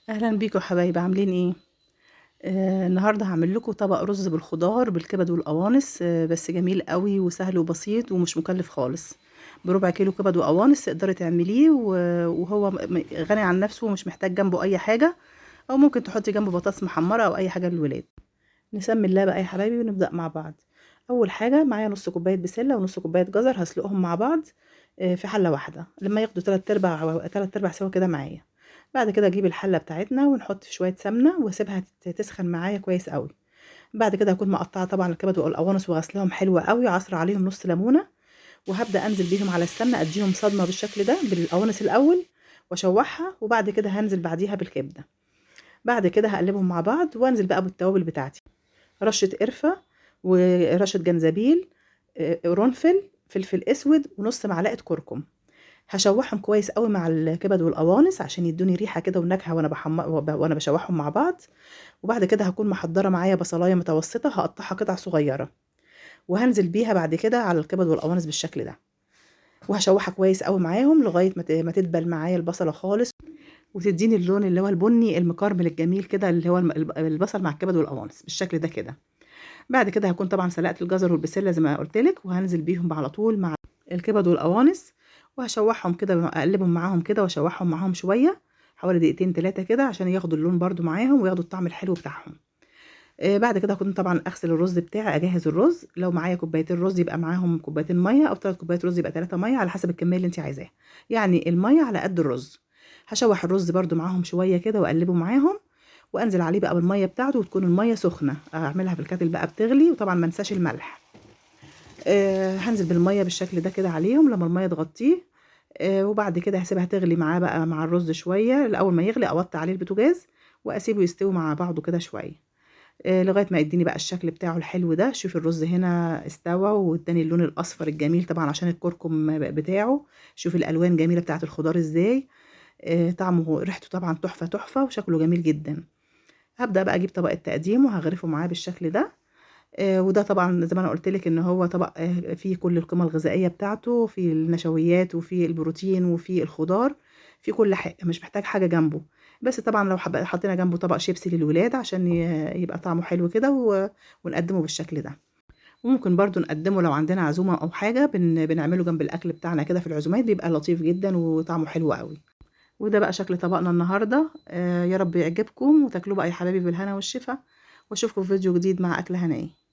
اهلا بيكم حبايبي، عاملين ايه؟ النهارده هعمل لكم طبق رز بالخضار بالكبد والقوانص، بس جميل قوي وسهل وبسيط ومش مكلف خالص. بربع كيلو كبد وقوانص تقدري تعمليه وهو غني عن نفسه ومش محتاج جنبه اي حاجه، او ممكن تحطي جنبه بطاطس محمره او اي حاجه للولاد. نسمي الله بقى يا حبايبي ونبدا مع بعض. اول حاجه معايا نص كوبايه بسله ونص كوبايه جزر، هسلقهم مع بعض في حله واحده لما ياخدوا 3/4 سوا كده معايا. بعد كده اجيب الحله بتاعتنا ونحط شويه سمنه واسيبها تسخن معايا كويس قوي. بعد كده هكون مقطعه طبعا الكبد والقوانص وغسلهم حلو قوي، عصر عليهم نص ليمونه، وهبدا انزل بيهم على السمنه اديهم صدمه بالشكل ده بالقوانص الاول واشوحها، وبعد كده هنزل بعديها بالكبده. بعد كده هقلبهم مع بعض وانزل بقى بالتوابل بتاعتي: رشه قرفه ورشه جنزبيل، قرنفل، فلفل اسود، ونص معلقه كركم. هشوحهم كويس قوي مع الكبد والقوانص عشان يدوني ريحه كده ونكهه وانا بشوحهم مع بعض. وبعد كده هكون محضره معايا بصلايه متوسطه هقطعها قطع صغيره، وهنزل بيها بعد كده على الكبد والقوانص بالشكل ده، وهشوحها كويس قوي معاهم لغايه ما تدبل معايا البصله خالص وتديني اللون اللي هو البني المكرمل الجميل كده، اللي هو البصل مع الكبد والقوانص بالشكل ده كده. بعد كده هكون طبعا سلقت الجزر والبسله زي ما قلت لك، وهنزل بيهم على طول مع الكبد والقوانص، وهشوحهم كده اقلبهم معاهم كده واشوحهم معاهم شويه حوالي دقيقتين 3 كده عشان ياخدوا اللون برده معاهم وياخدوا الطعم الحلو بتاعهم. بعد كده هكون طبعا اغسل الرز بتاعي، اجهز الرز. لو معايا كوبايتين رز يبقى معاهم كوبايتين ميه، او 3 كوبايات رز يبقى 3 ميه على حسب الكميه اللي انت عايزاها، يعني الميه على قد الرز. هشوح الرز برده معاهم شويه كده واقلبه معاهم، وانزل عليه بقى بالميه بتاعته، وتكون الميه سخنه اعملها في الكاتل بقى بتغلي، وطبعا ما انساش الملح. هنزل بالميه بالشكل ده كده عليهم لما الميه تغطيه. وبعد كده هسيبها تغلي معاه بقى مع الرز شويه، الاول ما يغلي اوطي عليه البوتاجاز واسيبه يستوي مع بعضه كده شويه، لغايه ما يديني بقى الشكل بتاعه الحلو ده. شوفي الرز هنا استوى واداني اللون الاصفر الجميل طبعا عشان الكركم بتاعه. شوفي الالوان جميله بتاعه الخضار ازاي، طعمه ريحته طبعا تحفه تحفه وشكله جميل جدا. هبدا بقى اجيب طبق التقديم وهغرفه معاه بالشكل ده. وده طبعا زي ما انا قلت لك ان هو طبق فيه كل القيمه الغذائيه بتاعته، فيه النشويات وفيه البروتين وفيه الخضار، في كل حاجه، مش محتاج حاجه جنبه. بس طبعا لو حطينا جنبه طبق شيبسي للولاد عشان يبقى طعمه حلو كده ونقدمه بالشكل ده. وممكن برضو نقدمه لو عندنا عزومه او حاجه بنعمله جنب الاكل بتاعنا كده في العزومات، بيبقى لطيف جدا وطعمه حلو قوي. وده بقى شكل طبقنا النهارده. يا رب يعجبكم وتاكلوه بقى يا حبايبي بالهنا والشفا، واشوفكم في فيديو جديد مع اكل هنائي.